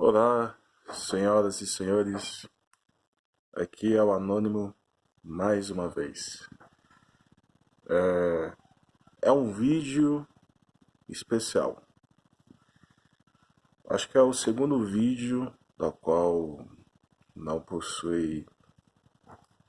Olá, senhoras e senhores, aqui é o Anônimo mais uma vez. É um vídeo especial. Acho que é o segundo vídeo da qual não possui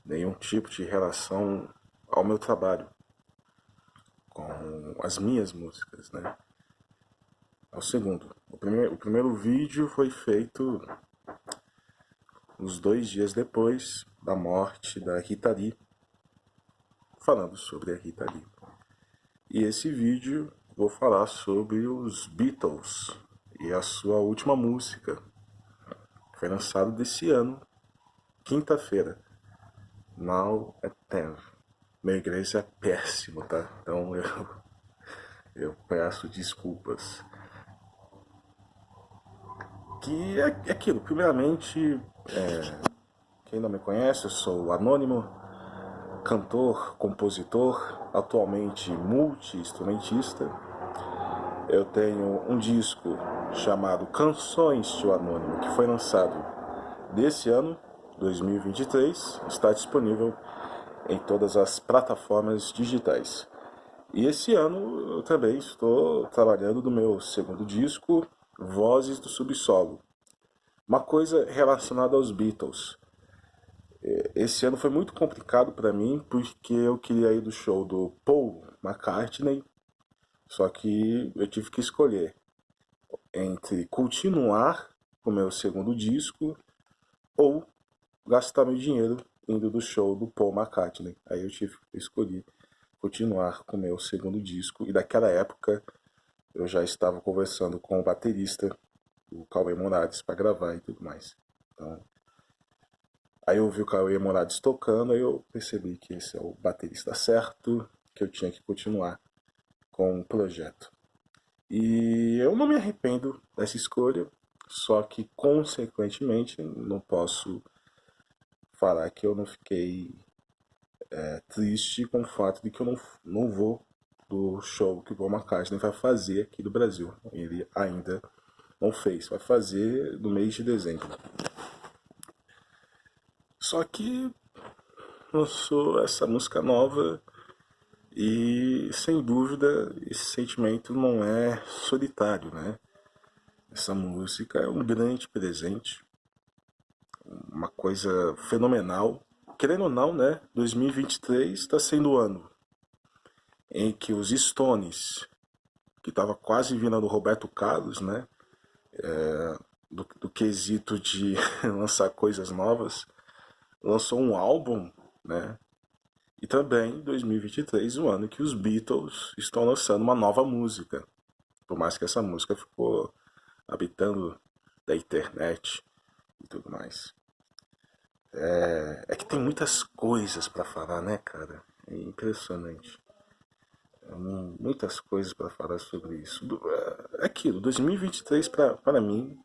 nenhum tipo de relação ao meu trabalho com as minhas músicas, né? É o segundo. O primeiro vídeo foi feito uns 2 dias depois da morte da Rita Lee, falando sobre a Rita Lee. E esse vídeo vou falar sobre os Beatles e a sua última música, que foi lançada desse ano, quinta-feira, Now at 10. Meu inglês é péssimo, tá? Então eu peço desculpas. Que é aquilo, primeiramente, quem não me conhece, eu sou o Anônimo, cantor, compositor, atualmente multi-instrumentista. Eu tenho um disco chamado Canções de Anônimo, que foi lançado desse ano, 2023, está disponível em todas as plataformas digitais. E esse ano eu também estou trabalhando no meu segundo disco, Vozes do Subsolo. Uma coisa relacionada aos Beatles. Esse ano foi muito complicado para mim porque eu queria ir do show do Paul McCartney, só que eu tive que escolher entre continuar com o meu segundo disco ou gastar meu dinheiro indo do show do Paul McCartney. Aí eu tive que escolher continuar com o meu segundo disco, e daquela época eu já estava conversando com o baterista, o Cauê Moraes, para gravar e tudo mais. Então, aí eu ouvi o Cauê Moraes tocando, aí eu percebi que esse é o baterista certo, que eu tinha que continuar com o projeto. E eu não me arrependo dessa escolha, só que consequentemente não posso falar que eu não fiquei triste com o fato de que eu não vou do show que o Paul McCartney vai fazer aqui do Brasil. Ele ainda não fez, vai fazer no mês de dezembro. Só que lançou essa música nova e, sem dúvida, esse sentimento não é solitário, né? Essa música é um grande presente, uma coisa fenomenal. Querendo ou não, né? 2023 está sendo o ano em que os Stones, que estava quase vindo do Roberto Carlos, né? Do quesito de lançar coisas novas, lançou um álbum, né? E também 2023, o ano que os Beatles estão lançando uma nova música. Por mais que essa música ficou habitando da internet e tudo mais. É que tem muitas coisas para falar, né, cara? É impressionante. Muitas coisas para falar sobre isso. É aquilo, 2023 para mim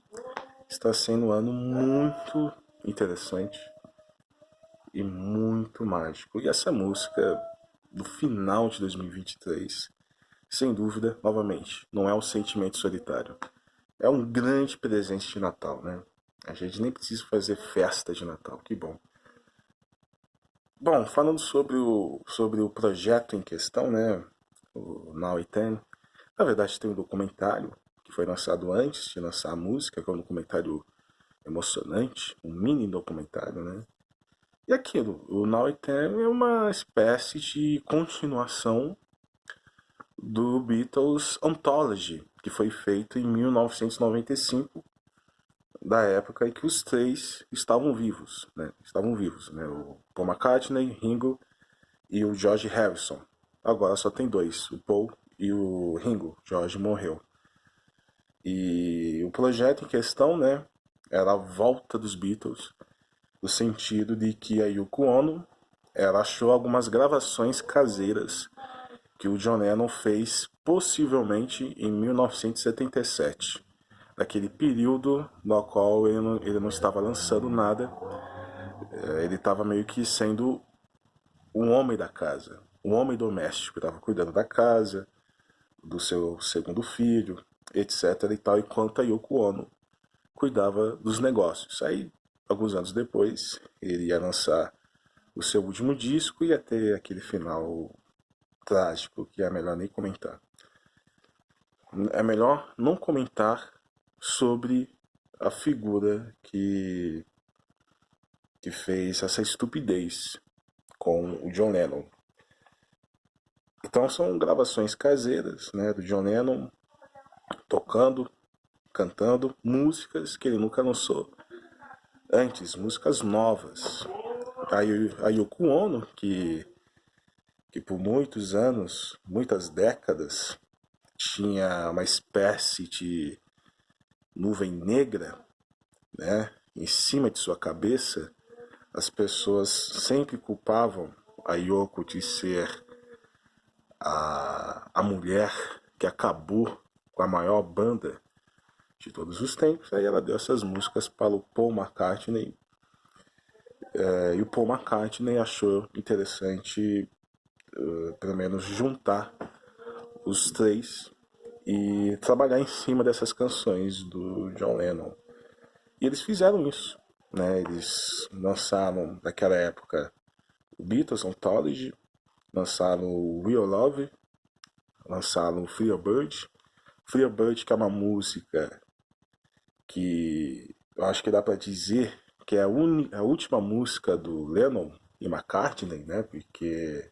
está sendo um ano muito interessante e muito mágico. E essa música do final de 2023, sem dúvida, novamente, não é um sentimento solitário. É um grande presente de Natal, né? A gente nem precisa fazer festa de Natal, que bom. Bom, falando sobre o projeto em questão, né? O Now It Ten, na verdade tem um documentário que foi lançado antes de lançar a música, que é um documentário emocionante, um mini documentário, né? E aquilo, o Now It Ten é uma espécie de continuação do Beatles Anthology, que foi feito em 1995, da época em que os três estavam vivos, né? O Paul McCartney, Ringo e o George Harrison. Agora só tem dois, o Paul e o Ringo. George morreu. E o projeto em questão, né, era a volta dos Beatles, no sentido de que a Yoko Ono, ela achou algumas gravações caseiras que o John Lennon fez possivelmente em 1977, naquele período no qual ele não estava lançando nada. Ele estava meio que sendo um homem da casa, um homem doméstico, estava cuidando da casa, do seu segundo filho, etc. e tal, enquanto a Yoko Ono cuidava dos negócios. Aí, alguns anos depois, ele ia lançar o seu último disco e ia ter aquele final trágico que é melhor nem comentar. É melhor não comentar sobre a figura que fez essa estupidez com o John Lennon. Então são gravações caseiras, né, do John Lennon tocando, cantando músicas que ele nunca lançou antes, músicas novas. A Yoko Ono, que por muitos anos, muitas décadas, tinha uma espécie de nuvem negra, né, em cima de sua cabeça, as pessoas sempre culpavam a Yoko de ser a mulher que acabou com a maior banda de todos os tempos. Aí ela deu essas músicas para o Paul McCartney, e o Paul McCartney achou interessante, pelo menos, juntar os três e trabalhar em cima dessas canções do John Lennon. E eles fizeram isso, né? Eles lançaram, naquela época, o Beatles Anthology, lançaram o Real Love, lançaram o Free Bird. Free Bird, que é uma música que eu acho que dá para dizer que é a última música do Lennon e McCartney, né? Porque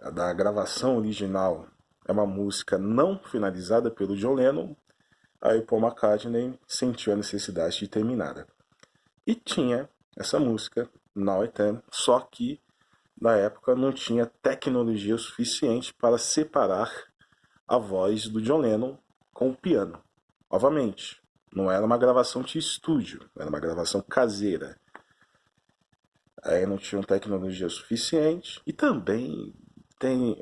a da gravação original é uma música não finalizada pelo John Lennon. Aí o Paul McCartney sentiu a necessidade de terminar. E tinha essa música, Now I Can, só que na época não tinha tecnologia suficiente para separar a voz do John Lennon com o piano. Novamente, não era uma gravação de estúdio, era uma gravação caseira. Aí não tinham tecnologia suficiente. E também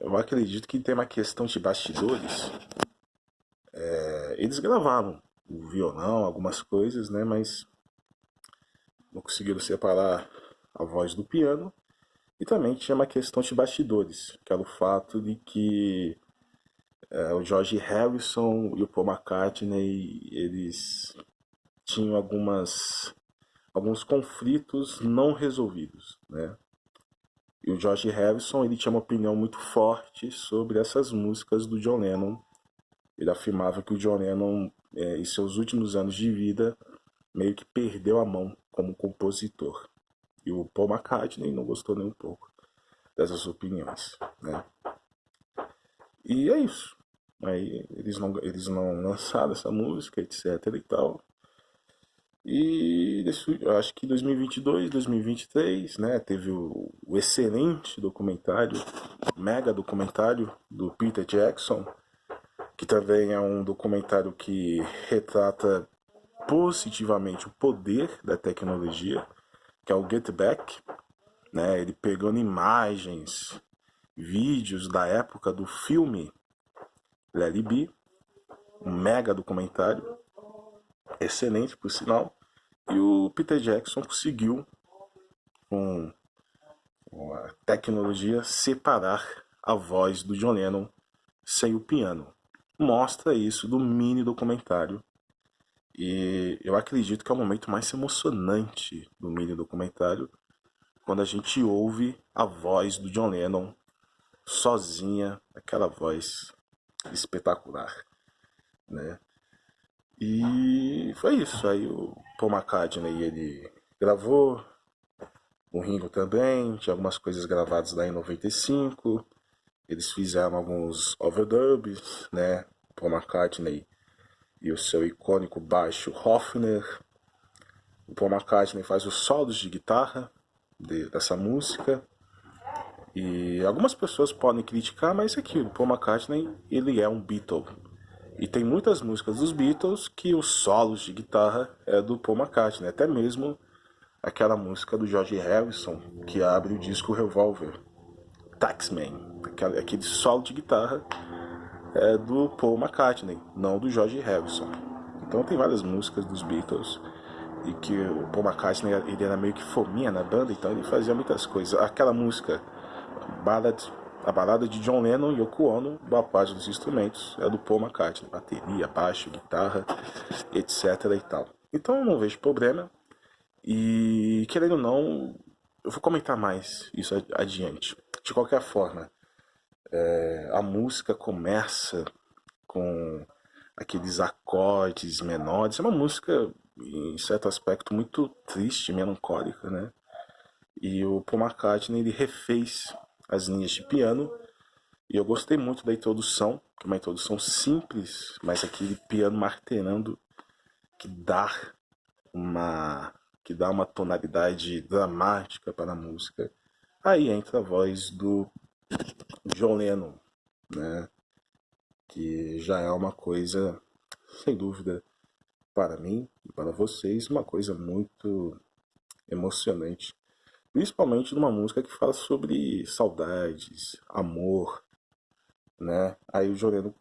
eu acredito que tem uma questão de bastidores. Eles gravaram o violão, algumas coisas, né, mas não conseguiram separar a voz do piano. E também tinha uma questão de bastidores, que era o fato de que o George Harrison e o Paul McCartney, eles tinham alguns conflitos não resolvidos, né? E o George Harrison, ele tinha uma opinião muito forte sobre essas músicas do John Lennon. Ele afirmava que o John Lennon, em seus últimos anos de vida, meio que perdeu a mão como compositor. E o Paul McCartney não gostou nem um pouco dessas opiniões, né? E é isso. Aí eles não lançaram essa música, etc e tal. E eu acho que 2022, 2023, né, teve o excelente documentário, mega documentário do Peter Jackson, que também é um documentário que retrata positivamente o poder da tecnologia, que é o Get Back, né? Ele pegando imagens, vídeos da época do filme Let It Be, um mega documentário, excelente por sinal, e o Peter Jackson conseguiu, com a tecnologia, separar a voz do John Lennon sem o piano. Mostra isso do mini documentário. E eu acredito que é o momento mais emocionante do mini documentário, quando a gente ouve a voz do John Lennon sozinha, aquela voz espetacular, né? E foi isso. Aí o Paul McCartney, ele gravou, o Ringo também, tinha algumas coisas gravadas lá em 95. Eles fizeram alguns overdubs, né? O Paul McCartney e o seu icônico baixo Hofner. O Paul McCartney faz os solos de guitarra dessa música. E algumas pessoas podem criticar, mas é aquilo, o Paul McCartney, ele é um Beatle. E tem muitas músicas dos Beatles que os solos de guitarra é do Paul McCartney. Até mesmo aquela música do George Harrison, que abre o disco Revolver, Taxman. Aquele solo de guitarra é do Paul McCartney, não do George Harrison. Então tem várias músicas dos Beatles e que o Paul McCartney, ele era meio que fominha na banda, então ele fazia muitas coisas. Aquela música, a balada de John Lennon e Yoko Ono, boa parte dos instrumentos é do Paul McCartney, bateria, baixo, guitarra, etc e tal. Então eu não vejo problema. E querendo ou não, eu vou comentar mais isso adiante. De qualquer forma, a música começa com aqueles acordes menores. É uma música, em certo aspecto, muito triste, melancólica, né? E o Paul McCartney ele refez as linhas de piano. E eu gostei muito da introdução, que é uma introdução simples, mas aquele piano martelando que dá uma tonalidade dramática para a música. Aí entra a voz do John Lennon, né? Que já é uma coisa, sem dúvida, para mim e para vocês, uma coisa muito emocionante. Principalmente numa música que fala sobre saudades, amor, né? Aí o John Lennon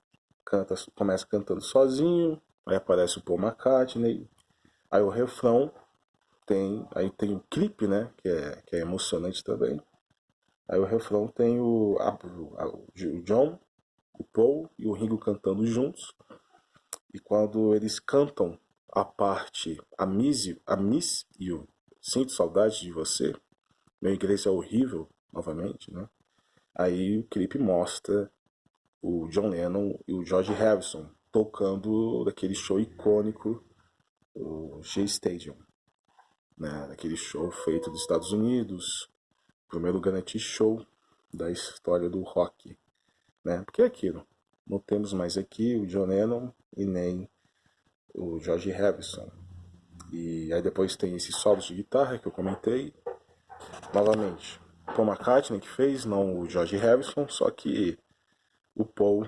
começa cantando sozinho, aí aparece o Paul McCartney, aí o refrão aí tem o clipe, né? Que é emocionante também. Aí o refrão tem o John, o Paul e o Ringo cantando juntos. E quando eles cantam a parte Miss You, Sinto Saudade de Você, meu inglês é horrível, novamente, né? Aí o clipe mostra o John Lennon e o George Harrison tocando daquele show icônico, o Shea Stadium, né? Daquele show feito dos Estados Unidos, primeiro grande show da história do rock, né? Porque é aquilo, não temos mais aqui o John Lennon e nem o George Harrison. E aí depois tem esses solos de guitarra que eu comentei. Novamente, Paul McCartney que fez, não o George Harrison, só que o Paul,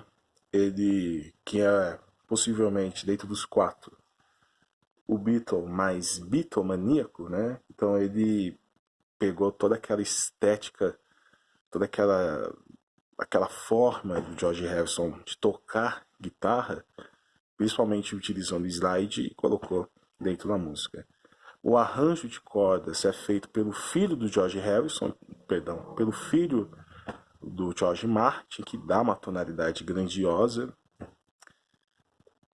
ele que é possivelmente dentro dos quatro o Beatle mais Beatlemaníaco, né? Então ele pegou toda aquela estética, toda aquela forma do George Harrison de tocar guitarra, principalmente utilizando slide, e colocou dentro da música. O arranjo de cordas é feito pelo filho do George Harrison, perdão, pelo filho do George Martin, que dá uma tonalidade grandiosa.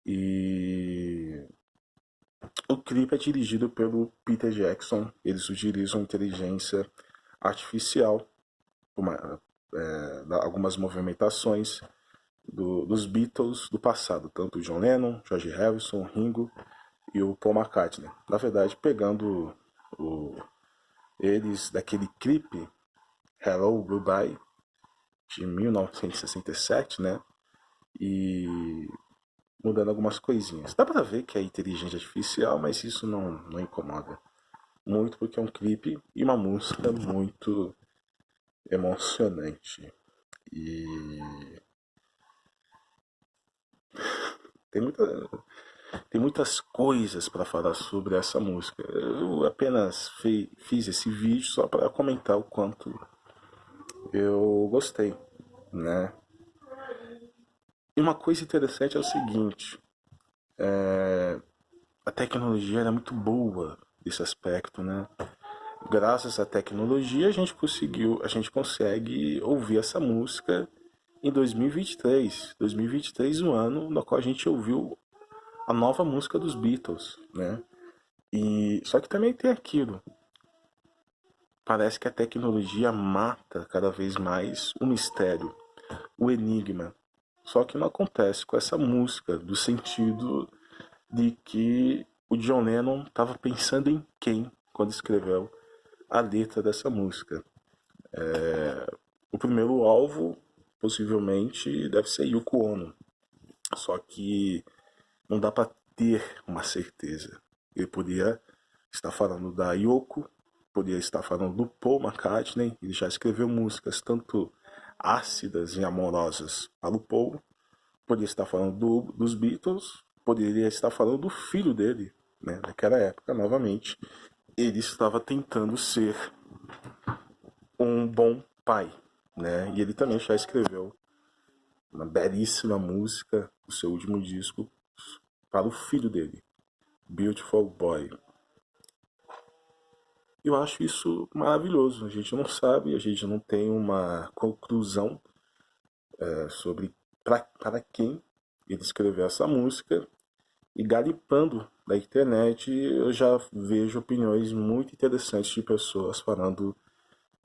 E o clipe é dirigido pelo Peter Jackson. Eles utilizam inteligência artificial, algumas movimentações dos Beatles do passado, tanto o John Lennon, George Harrison, Ringo e o Paul McCartney. Na verdade, pegando eles daquele clipe Hello Goodbye de 1967, né? E mudando algumas coisinhas. Dá pra ver que é inteligência artificial, mas isso não incomoda muito porque é um clipe e uma música muito emocionante. E tem muita, tem muitas coisas para falar sobre essa música. Eu apenas fiz esse vídeo só para comentar o quanto eu gostei, né? E uma coisa interessante é o seguinte: a tecnologia era muito boa nesse aspecto, né? Graças à tecnologia a gente consegue ouvir essa música em 2023. 2023, o ano no qual a gente ouviu a nova música dos Beatles, né? E só que também tem aquilo. Parece que a tecnologia mata cada vez mais o mistério, o enigma. Só que não acontece com essa música, do sentido de que o John Lennon estava pensando em quem quando escreveu a letra dessa música. O primeiro alvo, possivelmente, deve ser Yoko Ono. Só que não dá para ter uma certeza. Ele podia estar falando da Yoko, podia estar falando do Paul McCartney. Ele já escreveu músicas tanto ácidas e amorosas para o Paul, poderia estar falando dos Beatles, poderia estar falando do filho dele, né? Naquela época, novamente, ele estava tentando ser um bom pai, né? E ele também já escreveu uma belíssima música, o seu último disco, para o filho dele, Beautiful Boy. Eu acho isso maravilhoso. A gente não sabe, a gente não tem uma conclusão sobre para quem ele escreveu essa música. E galipando da internet, eu já vejo opiniões muito interessantes de pessoas falando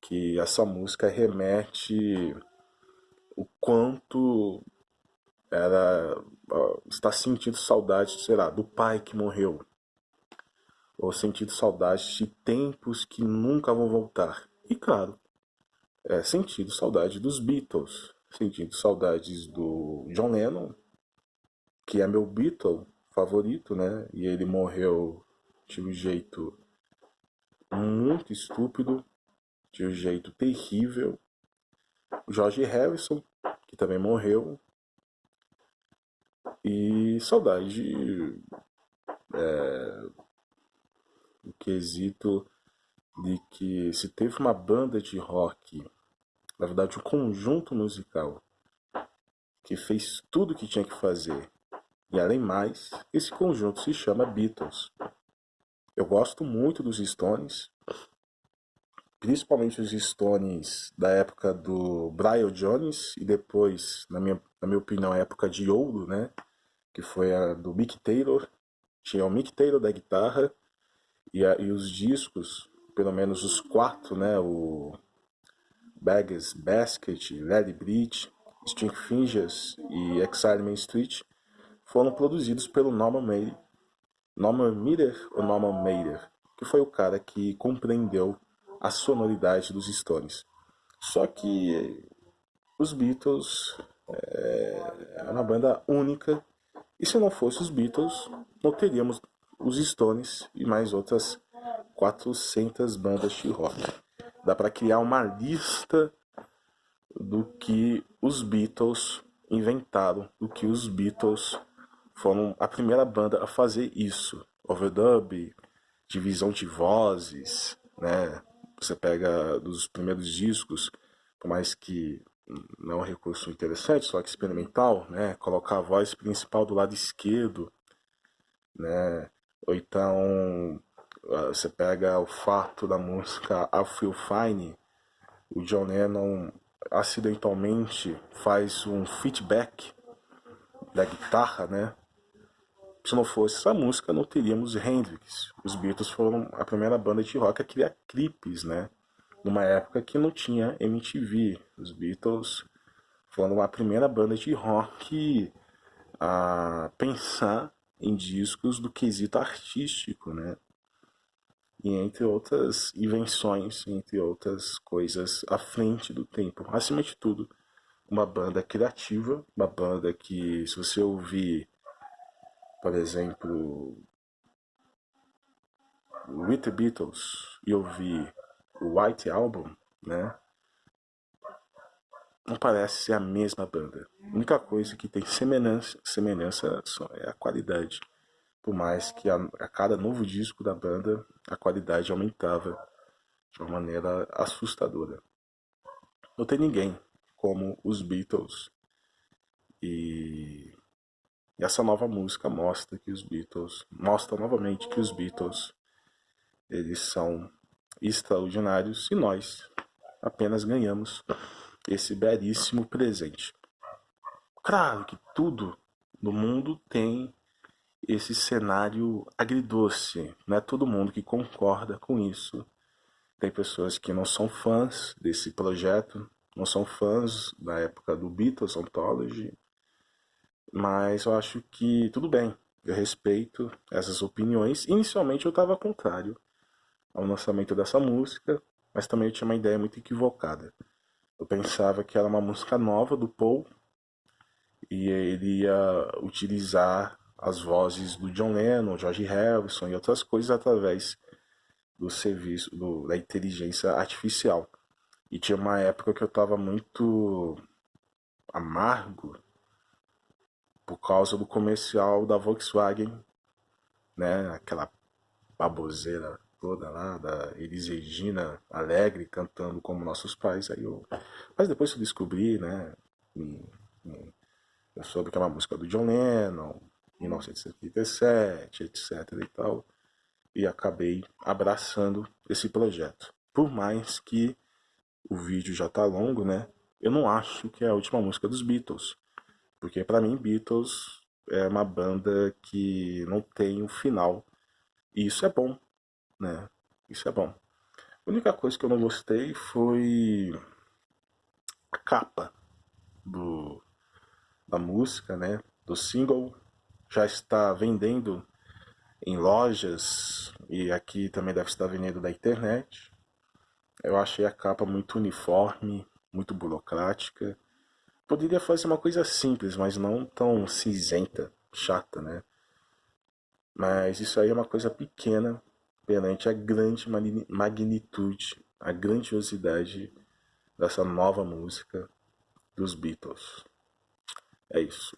que essa música remete o quanto ela está sentindo saudade, sei lá, do pai que morreu, ou sentindo saudade de tempos que nunca vão voltar. E claro, sentindo saudade dos Beatles, sentindo saudades do John Lennon, que é meu Beatle favorito, né? E ele morreu de um jeito muito estúpido, de um jeito terrível. O George Harrison, que também morreu. E saudade do quesito de que se teve uma banda de rock, na verdade um conjunto musical, que fez tudo o que tinha que fazer. E além mais, esse conjunto se chama Beatles. Eu gosto muito dos Stones, principalmente os Stones da época do Brian Jones e depois, na minha opinião, a época de ouro, né? Que foi a do Mick Taylor. Tinha o Mick Taylor da guitarra e os discos, pelo menos os quatro, né? O Beggars Basket, Lady Bridge, String Fingers e Excitement Street foram produzidos pelo Norman Mailer ou Norman Mailer, que foi o cara que compreendeu a sonoridade dos Stones. Só que os Beatles é uma banda única, e se não fosse os Beatles, não teríamos os Stones e mais outras 400 bandas de rock. Dá para criar uma lista do que os Beatles inventaram, do que os Beatles foram a primeira banda a fazer isso. Overdub, divisão de vozes, né? Você pega dos primeiros discos, por mais que não é um recurso interessante, só que experimental, né? Colocar a voz principal do lado esquerdo, né? Ou então você pega o fato da música I Feel Fine, o John Lennon acidentalmente faz um feedback da guitarra, né? Se não fosse essa música, não teríamos Hendrix. Os Beatles foram a primeira banda de rock a criar clipes, né? Numa época que não tinha MTV. Os Beatles foram a primeira banda de rock a pensar em discos do quesito artístico, né? E entre outras invenções, entre outras coisas à frente do tempo. Acima de tudo, uma banda criativa, uma banda que, se você ouvir, por exemplo, With the Beatles e ouvir o White Album, né? Não parece ser a mesma banda. A única coisa que tem semelhança só é a qualidade. Por mais que a cada novo disco da banda a qualidade aumentava de uma maneira assustadora. Não tem ninguém como os Beatles. E essa nova música mostra novamente que os Beatles eles são extraordinários e nós apenas ganhamos esse belíssimo presente. Claro que tudo no mundo tem esse cenário agridoce, não é todo mundo que concorda com isso. Tem pessoas que não são fãs desse projeto, não são fãs da época do Beatles Anthology, mas eu acho que tudo bem, eu respeito essas opiniões. Inicialmente eu estava contrário ao lançamento dessa música, mas também eu tinha uma ideia muito equivocada. Eu pensava que era uma música nova do Paul e ele ia utilizar as vozes do John Lennon, George Harrison e outras coisas através do serviço da inteligência artificial. E tinha uma época que eu estava muito amargo por causa do comercial da Volkswagen, né? Aquela baboseira toda lá da Elis Regina Alegre cantando como nossos pais. Mas depois eu descobri, né? Eu soube que é uma música do John Lennon, 1977, etc e tal. E acabei abraçando esse projeto. Por mais que o vídeo já tá longo, né? Eu não acho que é a última música dos Beatles. Porque para mim, Beatles é uma banda que não tem um final. E isso é bom, né? Isso é bom. A única coisa que eu não gostei foi a capa do, da música, né? Do single. Já está vendendo em lojas e aqui também deve estar vendendo da internet. Eu achei a capa muito uniforme, muito burocrática. Poderia fazer uma coisa simples, mas não tão cinzenta, chata, né? Mas isso aí é uma coisa pequena perante a grande magnitude, a grandiosidade dessa nova música dos Beatles. É isso.